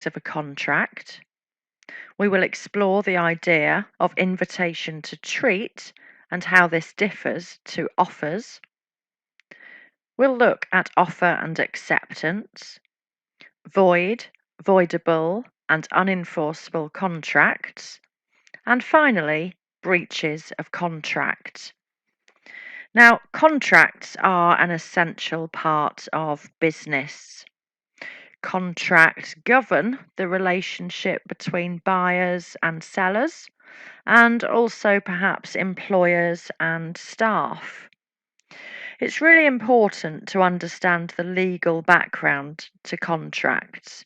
of a contract. We will explore the idea of invitation to treat and how this differs to offers. We'll look at offer and acceptance, void, voidable, and unenforceable contracts, and finally, breaches of contract. Now, contracts are an essential part of business. Contracts govern the relationship between buyers and sellers, and also perhaps employers and staff. It's really important to understand the legal background to contracts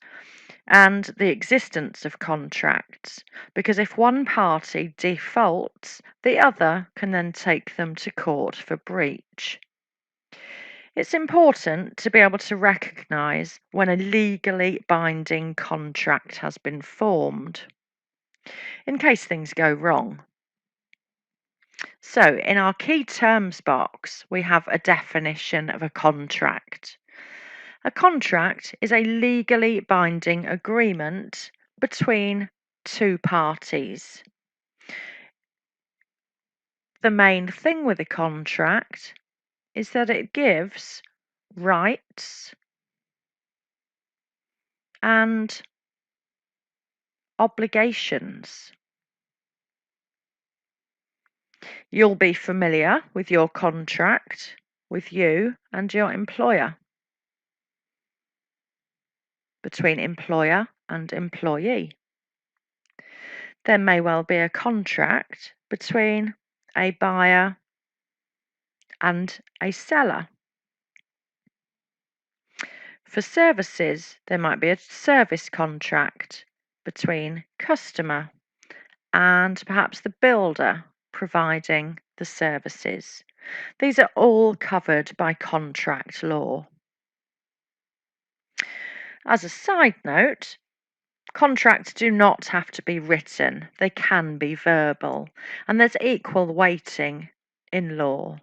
and the existence of contracts, because if one party defaults, the other can then take them to court for breach. It's important to be able to recognise when a legally binding contract has been formed, in case things go wrong. So, in our key terms box, we have a definition of a contract. A contract is a legally binding agreement between two parties. The main thing with a contract is that it gives rights and obligations. You'll be familiar with your contract with you and your employer, between employer and employee. There may well be a contract between a buyer and a seller. For services, there might be a service contract between customer and perhaps the builder providing the services. These are all covered by contract law. As a side note, contracts do not have to be written, they can be verbal, and there's equal weighting in law.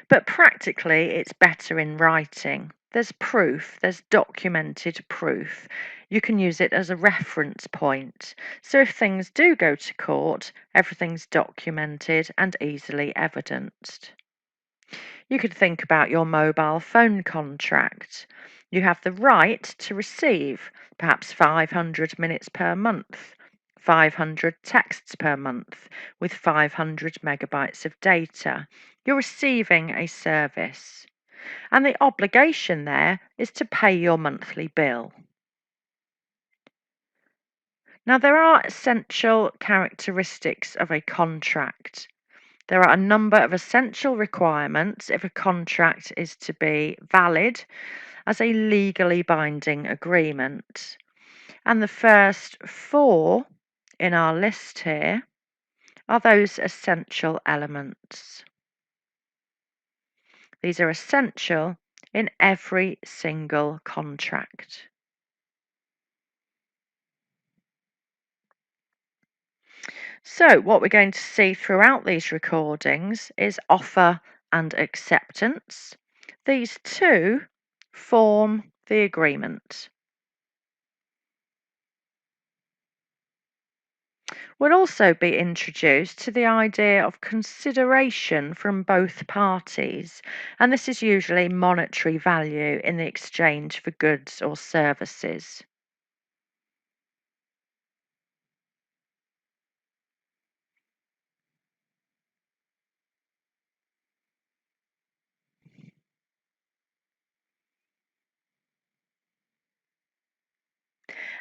But practically, it's better in writing. There's proof, there's documented proof. You can use it as a reference point. So if things do go to court, everything's documented and easily evidenced. You could think about your mobile phone contract. You have the right to receive perhaps 500 minutes per month, 500 texts per month with 500 megabytes of data. You're receiving a service, and the obligation there is to pay your monthly bill. Now, there are essential characteristics of a contract. There are a number of essential requirements if a contract is to be valid as a legally binding agreement. And the first four in our list here are those essential elements. These are essential in every single contract. So, what we're going to see throughout these recordings is offer and acceptance. These two form the agreement. We'll also be introduced to the idea of consideration from both parties, and this is usually monetary value in the exchange for goods or services.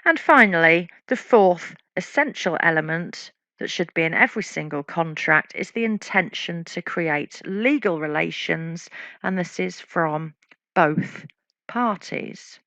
And finally, the fourth essential element that should be in every single contract is the intention to create legal relations, and this is from both parties.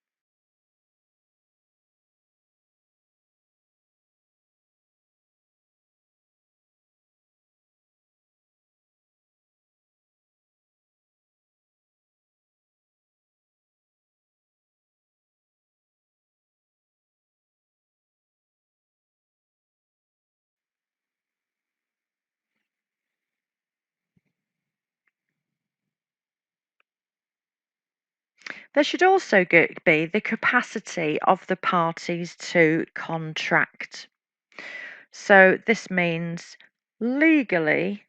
There should also be the capacity of the parties to contract. So this means legally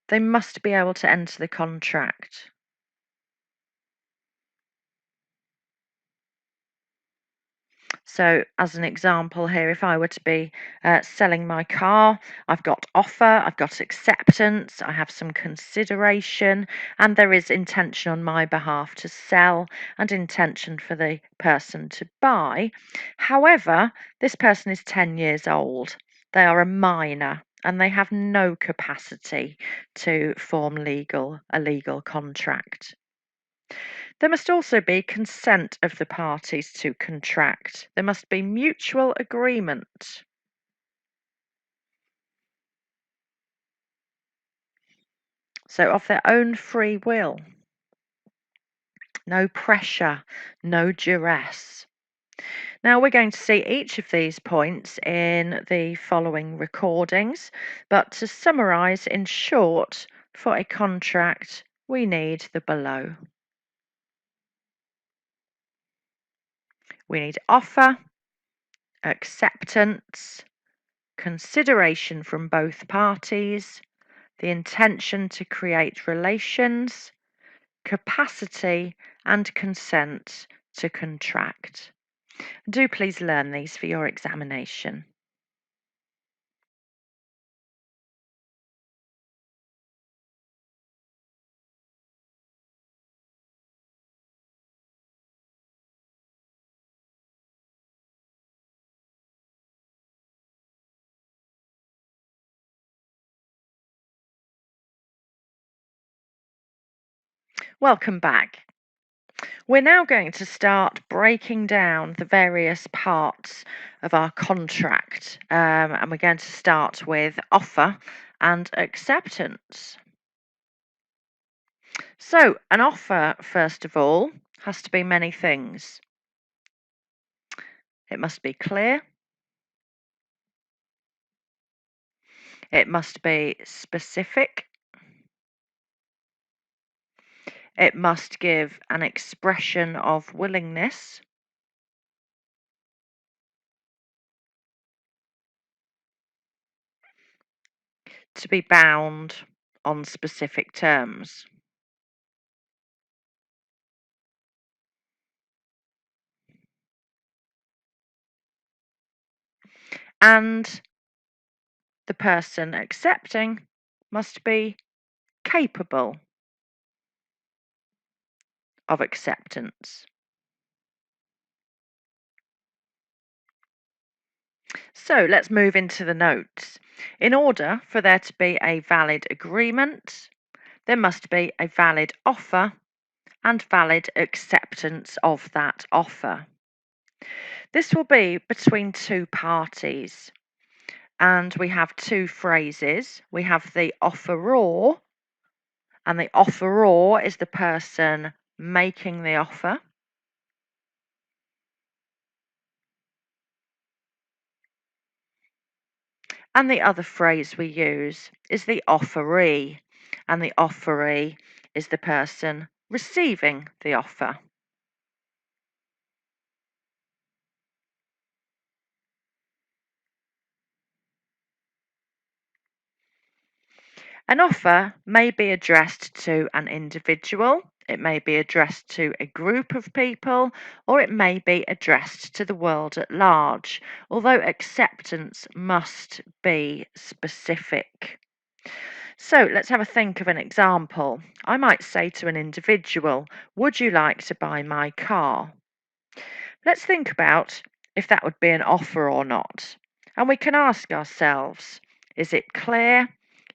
they must be able to enter the contract. So, as an example here, if I were to be selling my car, I've got offer, I've got acceptance, I have some consideration, and there is intention on my behalf to sell and intention for the person to buy. However, this person is 10 years old, they are a minor. And they have no capacity to form a legal contract. There must also be consent of the parties to contract. There must be mutual agreement. So, of their own free will. No pressure, no duress. Now, we're going to see each of these points in the following recordings, but to summarise in short, for a contract, we need the below. We need offer, acceptance, consideration from both parties, the intention to create relations, capacity, and consent to contract. Do please learn these for your examination. Welcome back. We're now going to start breaking down the various parts of our contract, and we're going to start with offer and acceptance. So, an offer, first of all, has to be many things. It must be clear, it must be specific, it must give an expression of willingness, to be bound on specific terms. And the person accepting must be capable of acceptance. So let's move into the notes. In order for there to be a valid agreement, there must be a valid offer and valid acceptance of that offer. This will be between two parties, and we have two phrases. We have the offeror, and the offeror is the person making the offer. And the other phrase we use is the offeree, and the offeree is the person receiving the offer. An offer may be addressed to an individual, it may be addressed to a group of people, or it may be addressed to the world at large, although acceptance must be specific. So let's have a think of an example. I might say to an individual, "Would you like to buy my car?" Let's think about if that would be an offer or not. And we can ask ourselves, is it clear?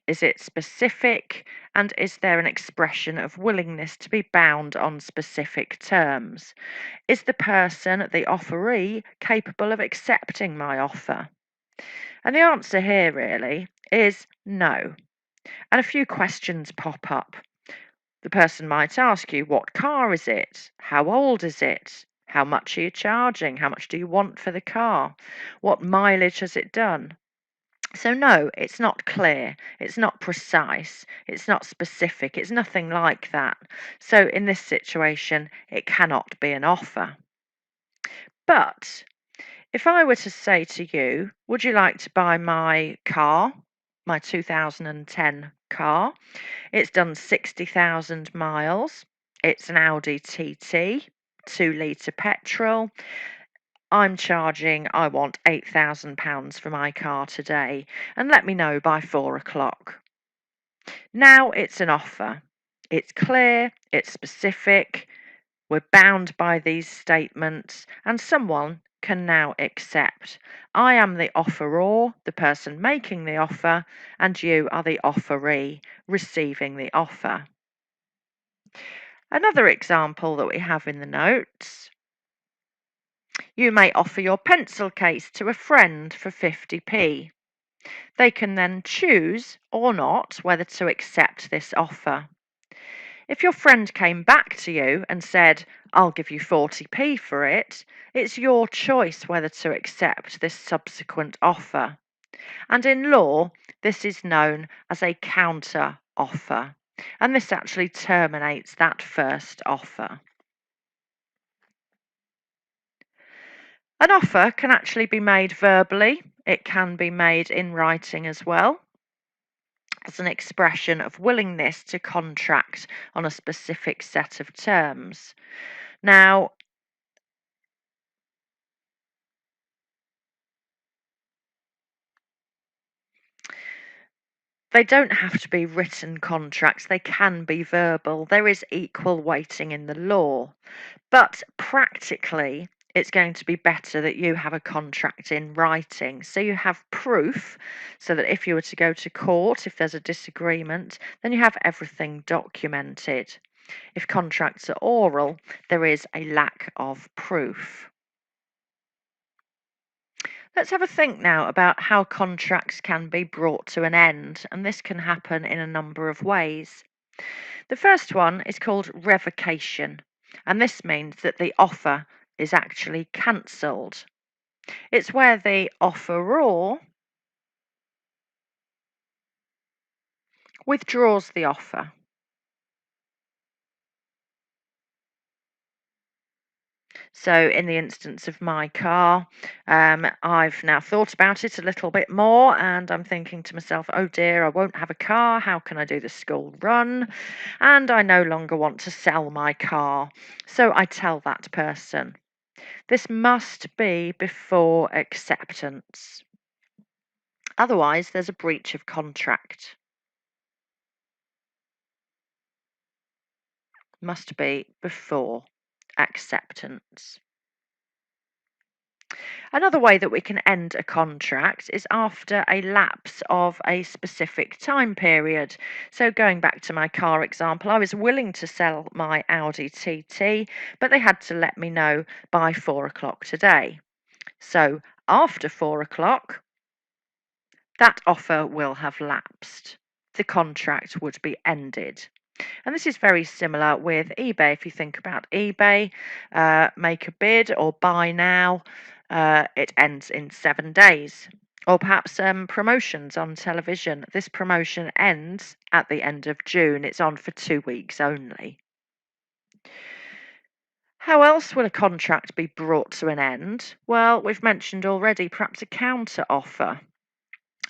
Is it specific? And is there an expression of willingness to be bound on specific terms? Is the person, the offeree, capable of accepting my offer? And the answer here really is no. And a few questions pop up. The person might ask you, what car is it? How old is it? How much are you charging? How much do you want for the car? What mileage has it done? So, no, it's not clear, it's not precise, it's not specific, it's nothing like that. So, in this situation, it cannot be an offer. But if I were to say to you, would you like to buy my car, my 2010 car? It's done 60,000 miles. It's an Audi TT, 2 litre petrol. I want £8,000 for my car today, and let me know by 4 o'clock. Now it's an offer. It's clear, it's specific, we're bound by these statements, and someone can now accept. I am the offeror, the person making the offer, and you are the offeree, receiving the offer. Another example that we have in the notes: you may offer your pencil case to a friend for 50p. They can then choose or not whether to accept this offer. If your friend came back to you and said, "I'll give you 40p for it," it's your choice whether to accept this subsequent offer. And in law, this is known as a counter offer. And this actually terminates that first offer. An offer can actually be made verbally, it can be made in writing as well, as an expression of willingness to contract on a specific set of terms. Now, they don't have to be written contracts, they can be verbal. There is equal weighting in the law. But practically, it's going to be better that you have a contract in writing. So you have proof, so that if you were to go to court, if there's a disagreement, then you have everything documented. If contracts are oral, there is a lack of proof. Let's have a think now about how contracts can be brought to an end, and this can happen in a number of ways. The first one is called revocation, and this means that the offer is actually cancelled. It's where the offeror withdraws the offer. So, in the instance of my car, I've now thought about it a little bit more, and I'm thinking to myself, oh dear, I won't have a car. How can I do the school run? And I no longer want to sell my car. So, I tell that person, this must be before acceptance. Otherwise, there's a breach of contract. Must be before acceptance. Another way that we can end a contract is after a lapse of a specific time period. So, going back to my car example, I was willing to sell my Audi TT, but they had to let me know by 4 o'clock today. So, after 4 o'clock, that offer will have lapsed. The contract would be ended. And this is very similar with eBay. If you think about eBay, make a bid or buy now, it ends in 7 days. Or perhaps promotions on television. This promotion ends at the end of June. It's on for 2 weeks only. How else will a contract be brought to an end? Well, we've mentioned already perhaps a counter offer.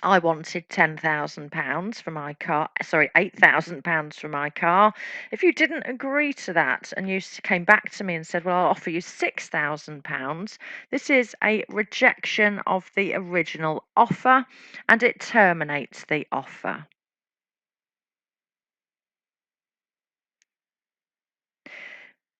I wanted £10,000 for my car, sorry, £8,000 for my car. If you didn't agree to that and you came back to me and said, well, I'll offer you £6,000, this is a rejection of the original offer and it terminates the offer.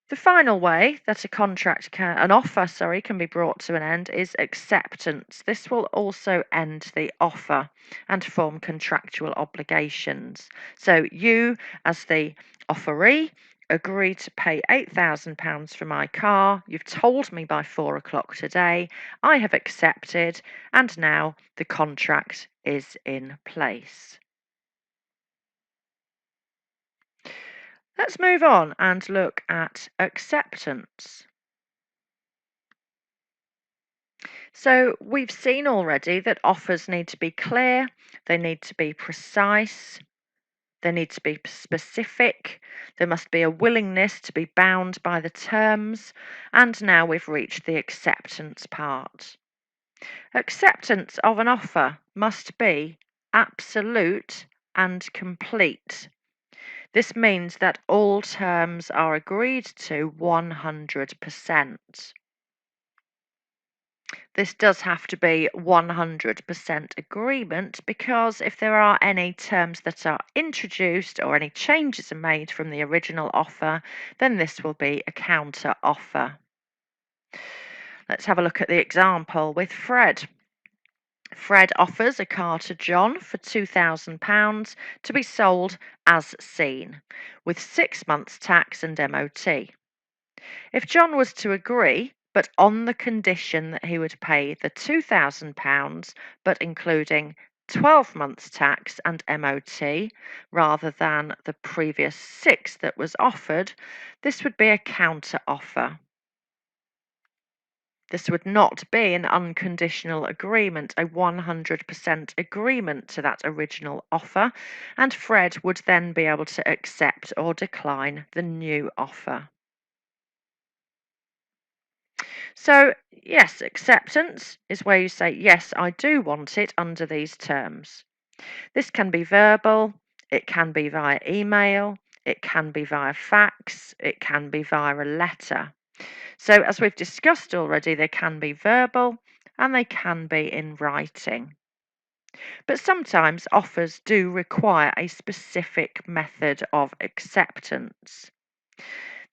The final way that an offer, can be brought to an end is acceptance. This will also end the offer and form contractual obligations. So you, as the offeree, agree to pay £8,000 for my car. You've told me by 4 o'clock today. I have accepted, and now the contract is in place. Let's move on and look at acceptance. So we've seen already that offers need to be clear, they need to be precise, they need to be specific, there must be a willingness to be bound by the terms, and now we've reached the acceptance part. Acceptance of an offer must be absolute and complete. This means that all terms are agreed to 100%. This does have to be 100% agreement because if there are any terms that are introduced or any changes are made from the original offer, then this will be a counter offer. Let's have a look at the example with Fred. Fred offers a car to John for £2,000 to be sold as seen, with 6 months tax and MOT. If John was to agree, but on the condition that he would pay the £2,000, but including 12 months tax and MOT rather than the previous 6 that was offered, this would be a counter offer. This would not be an unconditional agreement, a 100% agreement to that original offer, and Fred would then be able to accept or decline the new offer. So, yes, acceptance is where you say, yes, I do want it under these terms. This can be verbal, it can be via email, it can be via fax, it can be via a letter. So, as we've discussed already, they can be verbal and they can be in writing. But sometimes offers do require a specific method of acceptance.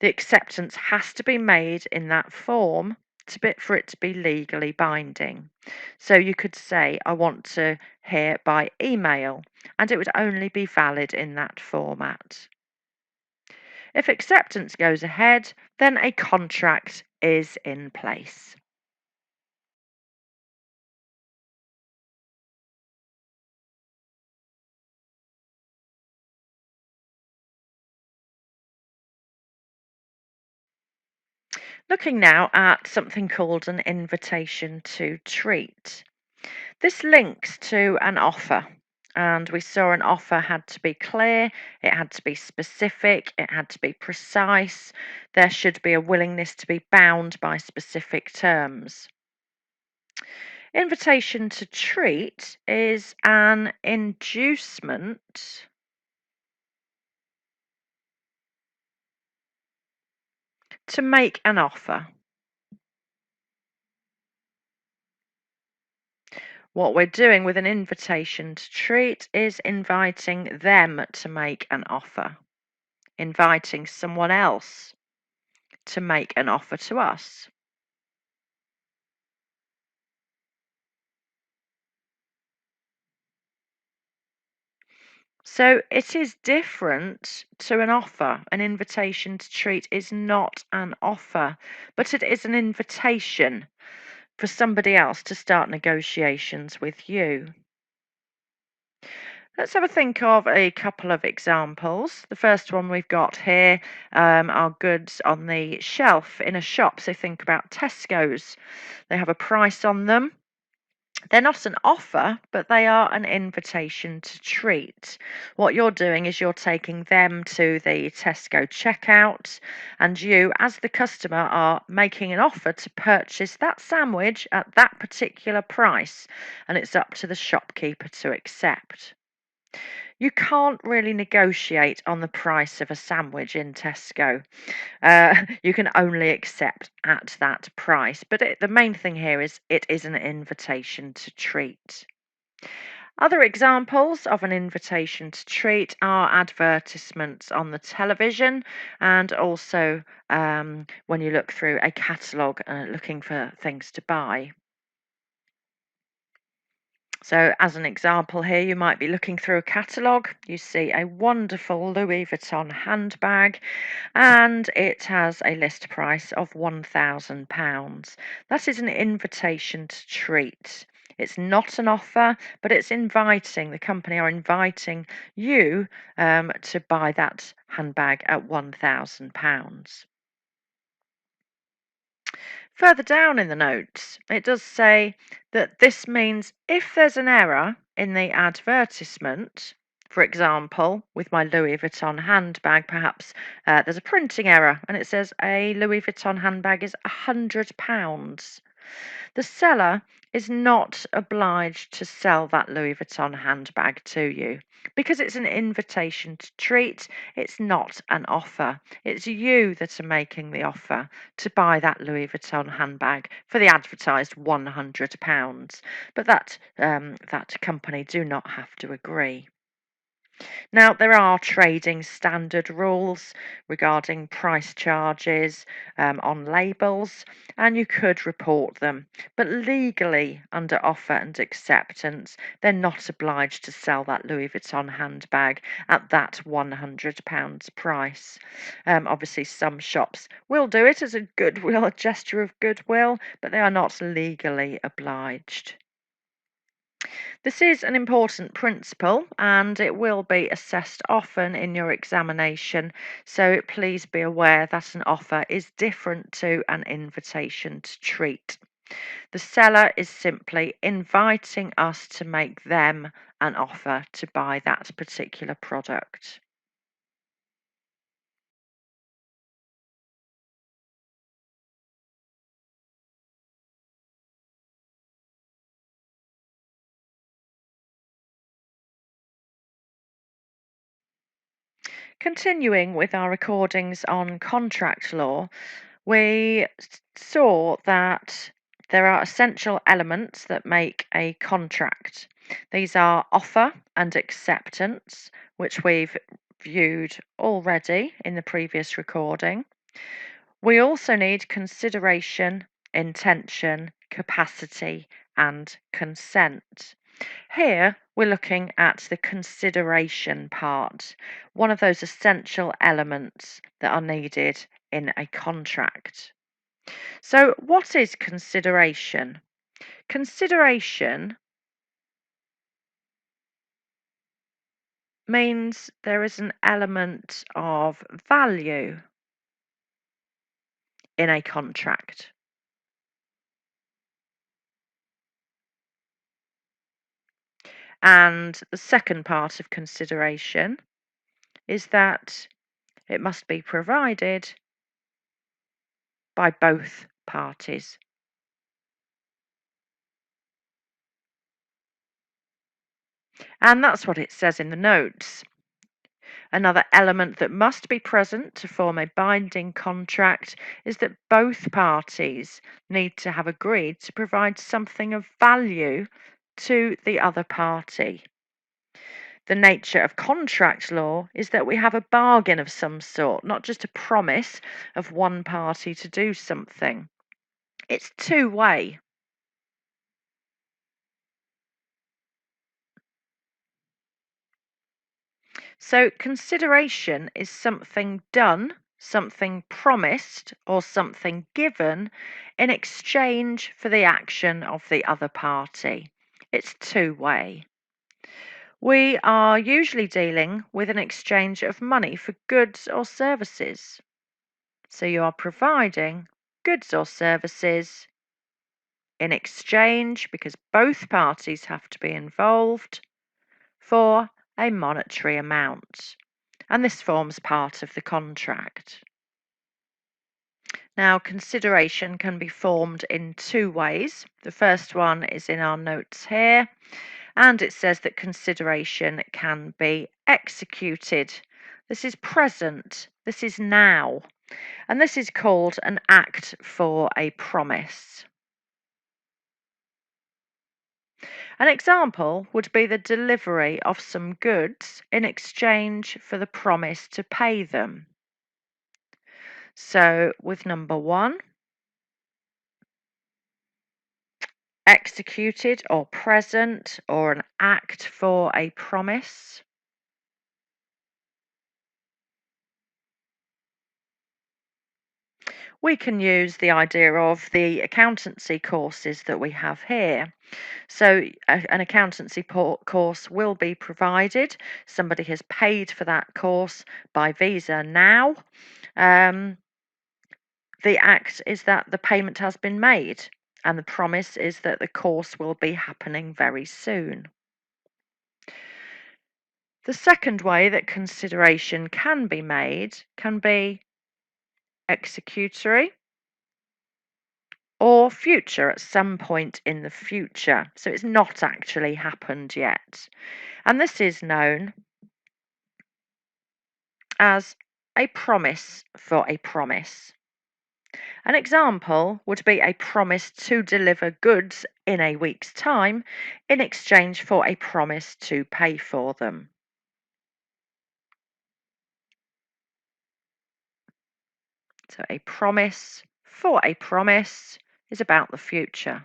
The acceptance has to be made in that form for it to be legally binding. So you could say, I want to hear by email, and it would only be valid in that format. If acceptance goes ahead, then a contract is in place. Looking now at something called an invitation to treat. This links to an offer, and we saw an offer had to be clear, it had to be specific, it had to be precise, there should be a willingness to be bound by specific terms. Invitation to treat is an inducement to make an offer. What we're doing with an invitation to treat is inviting them to make an offer, inviting someone else to make an offer to us. So it is different to an offer. An invitation to treat is not an offer, but it is an invitation for somebody else to start negotiations with you. Let's have a think of a couple of examples. The first one we've got here are goods on the shelf in a shop. So think about Tesco's. They have a price on them. They're not an offer, but they are an invitation to treat. What you're doing is you're taking them to the Tesco checkout, and you, as the customer, are making an offer to purchase that sandwich at that particular price, and it's up to the shopkeeper to accept. You can't really negotiate on the price of a sandwich in Tesco. You can only accept at that price. But the main thing here is it is an invitation to treat. Other examples of an invitation to treat are advertisements on the television and also when you look through a catalogue looking for things to buy. So, as an example here, you might be looking through a catalogue, you see a wonderful Louis Vuitton handbag, and it has a list price of £1,000. That is an invitation to treat. It's not an offer, but it's inviting, the company are inviting you to buy that handbag at £1,000. Further down in the notes, it does say that this means if there's an error in the advertisement, for example, with my Louis Vuitton handbag, perhaps there's a printing error and it says a Louis Vuitton handbag is £100. The seller is not obliged to sell that Louis Vuitton handbag to you because it's an invitation to treat. It's not an offer. It's you that are making the offer to buy that Louis Vuitton handbag for the advertised £100. But that company do not have to agree. Now, there are trading standard rules regarding price charges on labels, and you could report them. But legally, under offer and acceptance, they're not obliged to sell that Louis Vuitton handbag at that £100 price. Obviously, some shops will do it as a goodwill, a gesture of goodwill, but they are not legally obliged. This is an important principle and it will be assessed often in your examination, so please be aware that an offer is different to an invitation to treat. The seller is simply inviting us to make them an offer to buy that particular product. Continuing with our recordings on contract law, we saw that there are essential elements that make a contract. These are offer and acceptance, which we've viewed already in the previous recording. We also need consideration, intention, capacity, and consent. Here we're looking at the consideration part, one of those essential elements that are needed in a contract. So, what is consideration? Consideration means there is an element of value in a contract. And the second part of consideration is that it must be provided by both parties. And that's what it says in the notes. Another element that must be present to form a binding contract is that both parties need to have agreed to provide something of value to the other party. The nature of contract law is that we have a bargain of some sort, not just a promise of one party to do something. It's two-way. So, consideration is something done, something promised, or something given in exchange for the action of the other party. It's two-way. We are usually dealing with an exchange of money for goods or services. So, you are providing goods or services in exchange, because both parties have to be involved, for a monetary amount. And this forms part of the contract. Now, consideration can be formed in two ways. The first one is in our notes here, and it says that consideration can be executed. This is present, this is now, and this is called an act for a promise. An example would be the delivery of some goods in exchange for the promise to pay them. So, with number one, executed or present or an act for a promise. We can use the idea of the accountancy courses that we have here. So, an accountancy course will be provided. Somebody has paid for that course by Visa now. The act is that the payment has been made, and the promise is that the course will be happening very soon. The second way that consideration can be made can be executory or future, at some point in the future. So it's not actually happened yet. And this is known as a promise for a promise. An example would be a promise to deliver goods in a week's time in exchange for a promise to pay for them. So a promise for a promise is about the future.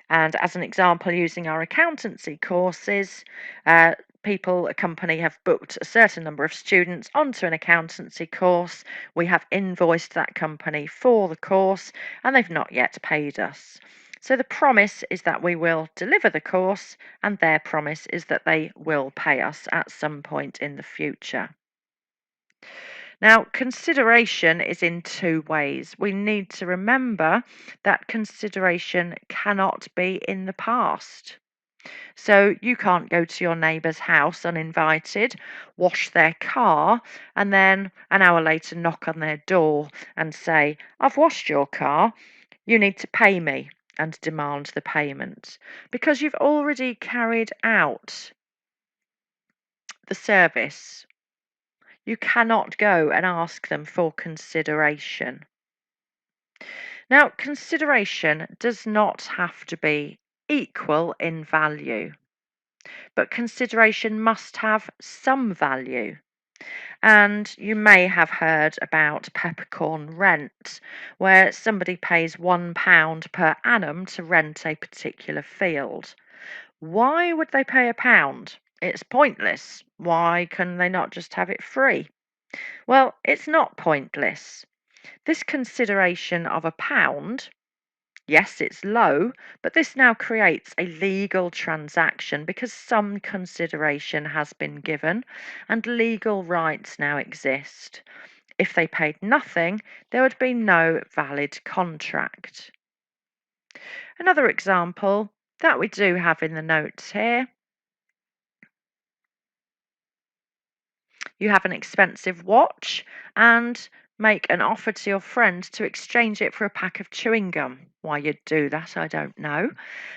And as an example, using our accountancy courses, a company have booked a certain number of students onto an accountancy course. We have invoiced that company for the course and they've not yet paid us. So the promise is that we will deliver the course, and their promise is that they will pay us at some point in the future. Now, consideration is in two ways. We need to remember that consideration cannot be in the past. So you can't go to your neighbour's house uninvited, wash their car, and then an hour later knock on their door and say, "I've washed your car, you need to pay me," and demand the payment, because you've already carried out the service. You cannot go and ask them for consideration. Now, consideration does not have to be equal in value, but consideration must have some value. And you may have heard about peppercorn rent, where somebody pays £1 per annum to rent a particular field. Why would they pay £1? It's pointless. Why can they not just have it free? Well, it's not pointless. This consideration of £1, yes, it's low, but this now creates a legal transaction because some consideration has been given and legal rights now exist. If they paid nothing, there would be no valid contract. Another example that we do have in the notes here, you have an expensive watch and make an offer to your friend to exchange it for a pack of chewing gum. Why you'd do that, I don't know.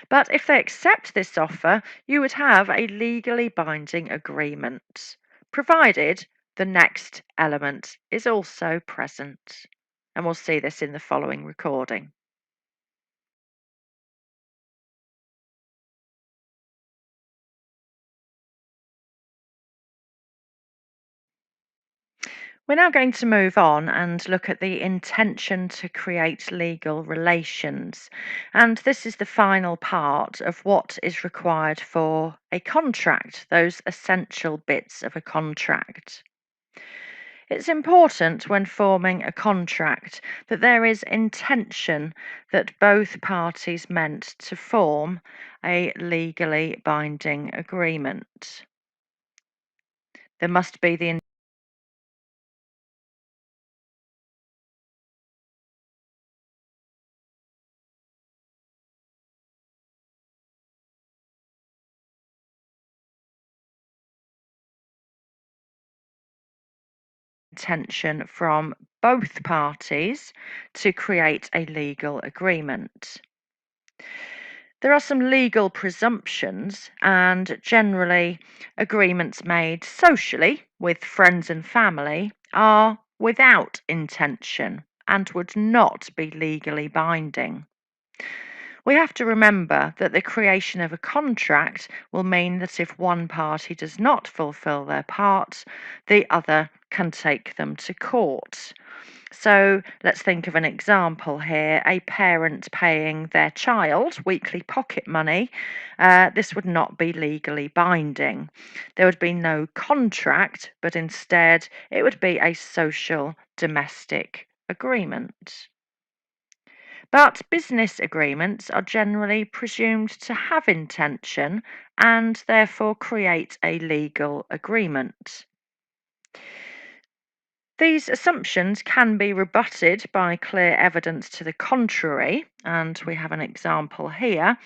But if they accept this offer, you would have a legally binding agreement, provided the next element is also present. And we'll see this in the following recording. We're now going to move on and look at the intention to create legal relations. And this is the final part of what is required for a contract, those essential bits of a contract. It's important when forming a contract that there is intention that both parties meant to form a legally binding agreement. There must be the intention from both parties to create a legal agreement. There are some legal presumptions, and generally, agreements made socially with friends and family are without intention and would not be legally binding. We have to remember that the creation of a contract will mean that if one party does not fulfill their part, the other can take them to court. So let's think of an example here, a parent paying their child weekly pocket money. This would not be legally binding. There would be no contract, but instead it would be a social domestic agreement. But business agreements are generally presumed to have intention and therefore create a legal agreement. These assumptions can be rebutted by clear evidence to the contrary, and we have an example here.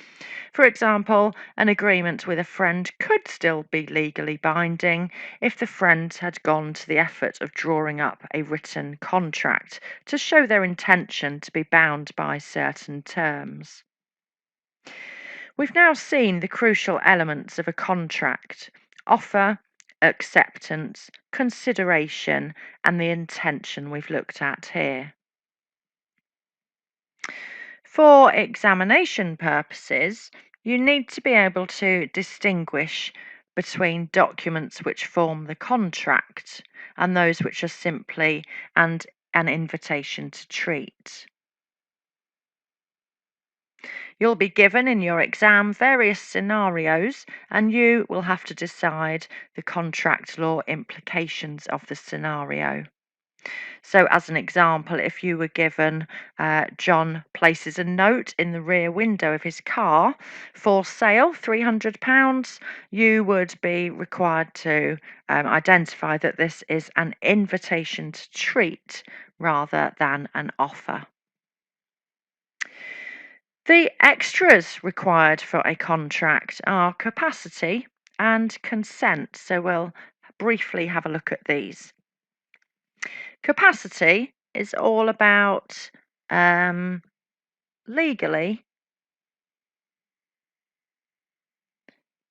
For example, an agreement with a friend could still be legally binding if the friend had gone to the effort of drawing up a written contract to show their intention to be bound by certain terms. We've now seen the crucial elements of a contract: offer, acceptance, consideration, and the intention we've looked at here. For examination purposes, you need to be able to distinguish between documents which form the contract and those which are simply an invitation to treat. You'll be given in your exam various scenarios, and you will have to decide the contract law implications of the scenario. So, as an example, if you were given John places a note in the rear window of his car for sale, £300, you would be required to identify that this is an invitation to treat rather than an offer. The extras required for a contract are capacity and consent, so we'll briefly have a look at these. Capacity is all about legally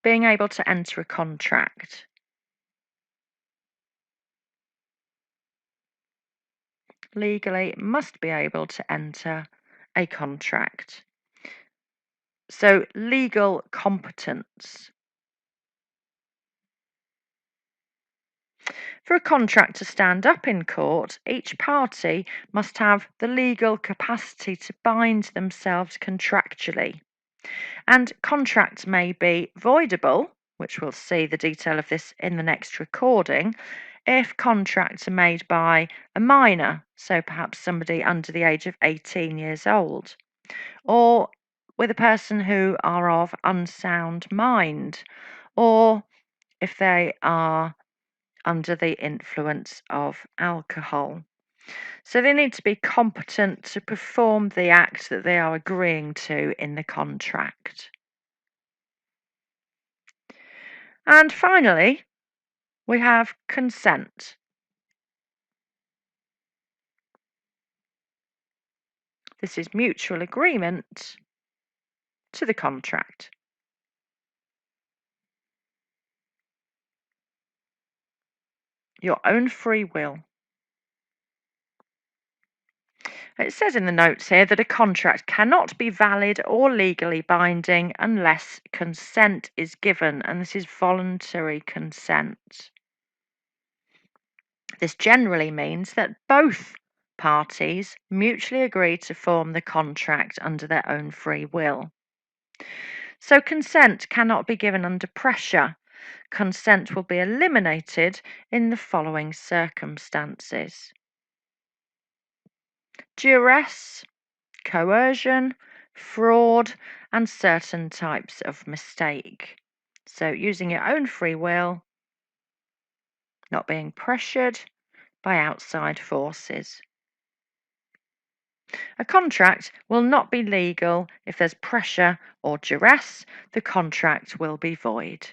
being able to enter a contract. Legally must be able to enter a contract. So, legal competence. For a contract to stand up in court, each party must have the legal capacity to bind themselves contractually. And contracts may be voidable, which we'll see the detail of this in the next recording, if contracts are made by a minor, so perhaps somebody under the age of 18 years old, or with a person who are of unsound mind, or if they are under the influence of alcohol. So they need to be competent to perform the act that they are agreeing to in the contract. And finally, we have consent. This is mutual agreement to the contract. Your own free will. It says in the notes here that a contract cannot be valid or legally binding unless consent is given, and this is voluntary consent. This generally means that both parties mutually agree to form the contract under their own free will. So consent cannot be given under pressure. Consent will be eliminated in the following circumstances: duress, coercion, fraud, and certain types of mistake. So using your own free will, not being pressured by outside forces. A contract will not be legal if there's pressure or duress. The contract will be void.